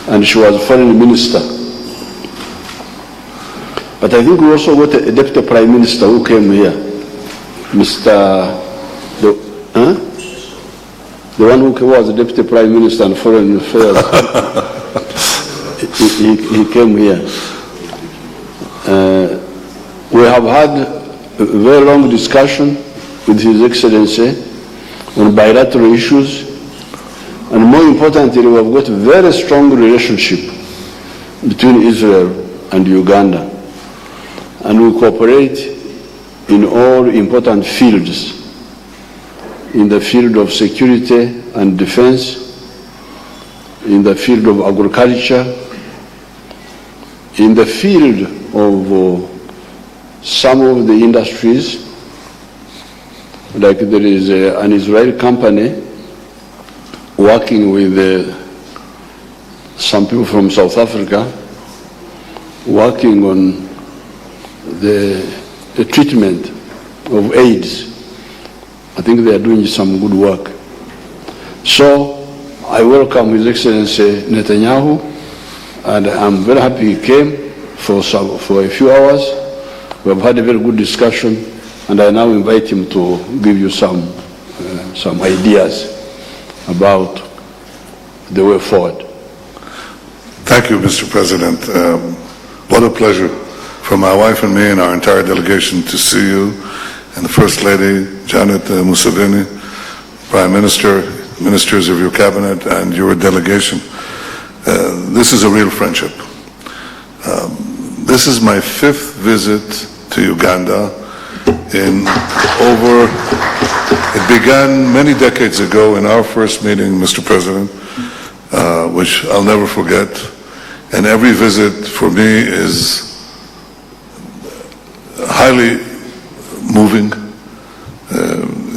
and she was foreign minister. But I think we also got a deputy prime minister who came here, the one who was the deputy prime minister and foreign affairs. he came here. We have had a very long discussion with His Excellency on bilateral issues, and more importantly, we have got a very strong relationship between Israel and Uganda, and we cooperate in all important fields, in the field of security and defense, in the field of agriculture, in the field of some of the industries, like there is an Israeli company working with some people from South Africa, working on the treatment of AIDS. I think they are doing some good work. So I welcome His Excellency Netanyahu, and I'm very happy he came for a few hours. We have had a very good discussion, and I now invite him to give you some ideas about the way forward. Thank you, Mr. President. What a pleasure for my wife and me and our entire delegation to see you, and the First Lady, Janet Museveni, Prime Minister, ministers of your cabinet, and your delegation. This is a real friendship. This is my 5th visit to Uganda it began many decades ago in our first meeting, Mr. President, which I'll never forget. And every visit for me is highly moving.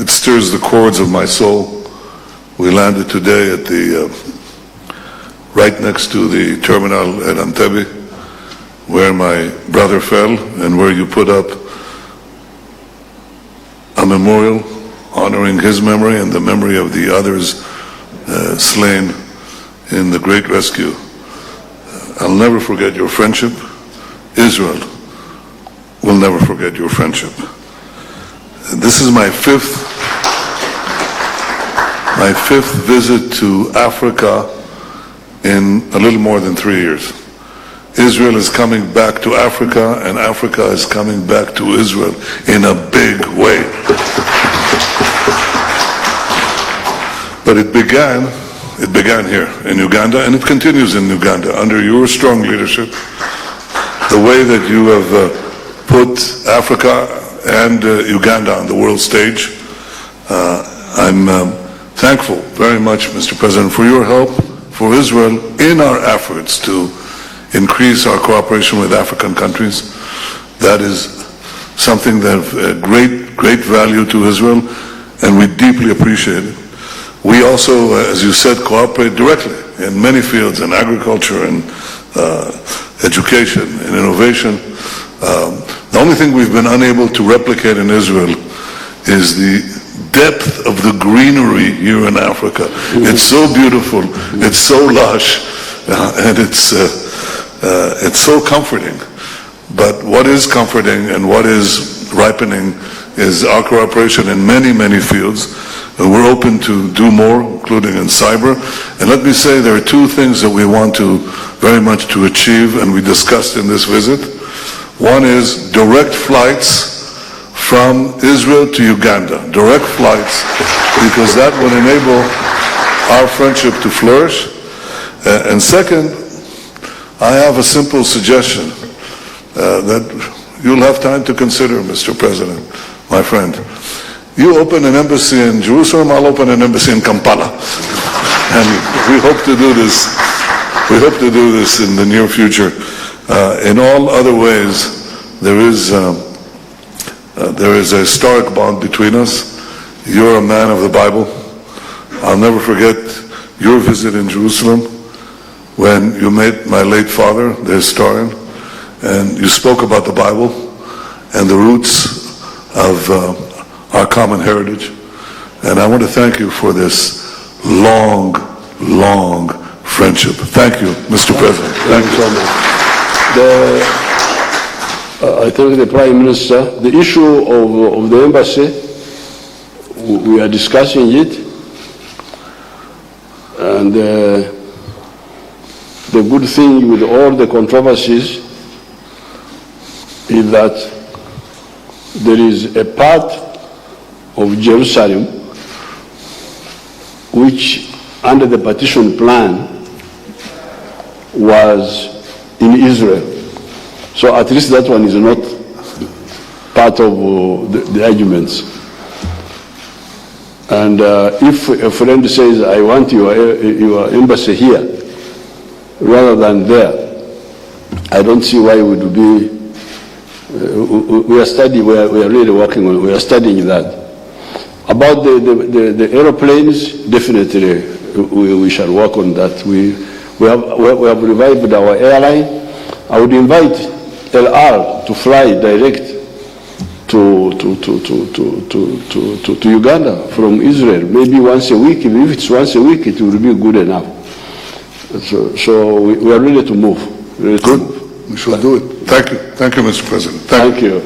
It stirs the chords of my soul. We landed today at right next to the terminal at Entebbe, where my brother fell and where you put up a memorial honoring his memory and the memory of the others slain in the Great Rescue. I'll never forget your friendship. Israel will never forget your friendship. This is my fifth visit to Africa in a little more than 3 years. Israel is coming back to Africa, and Africa is coming back to Israel in a big way. But it began here in Uganda, and it continues in Uganda under your strong leadership. The way that you have put Africa and Uganda on the world stage. I'm thankful very much, Mr. President, for your help for Israel in our efforts to increase our cooperation with African countries. That is something that of great value to Israel, and we deeply appreciate it. We also, as you said, cooperate directly in many fields, in agriculture, in education, in innovation. The only thing we've been unable to replicate in Israel is the depth of the greenery here in Africa. It's so beautiful, it's so lush, and it's so comforting. But what is comforting and what is ripening is our cooperation in many fields. And we're open to do more, including in cyber. And let me say there are 2 things that we want to very much to achieve, and we discussed in this visit. One is direct flights from Israel to Uganda. Direct flights, because that would enable our friendship to flourish. And second, I have a simple suggestion that you'll have time to consider, Mr. President, my friend. You open an embassy in Jerusalem, I'll open an embassy in Kampala. And we hope to do this. We hope to do this in the near future. In all other ways, there is a historic bond between us. You're a man of the Bible. I'll never forget your visit in Jerusalem when you met my late father, the historian, and you spoke about the Bible and the roots of our common heritage. And I want to thank you for this long friendship. Thank you, Mr. President. Thank you so much. I thank the Prime Minister. The issue of the embassy, we are discussing it, and the good thing with all the controversies is that there is a part of Jerusalem which, under the partition plan, was in Israel. So at least that one is not part of the arguments. And if a friend says, I want your embassy here rather than there, I don't see why it would be. We are really working on, we are studying that. About the aeroplanes, definitely we shall work on that. We have revived our airline. I would invite LR to fly direct to Uganda from Israel, maybe once a week. If it's once a week, it will be good enough. So we are ready to move. Good. We shall do it. Thank you. Thank you, Mr. President. Thank you.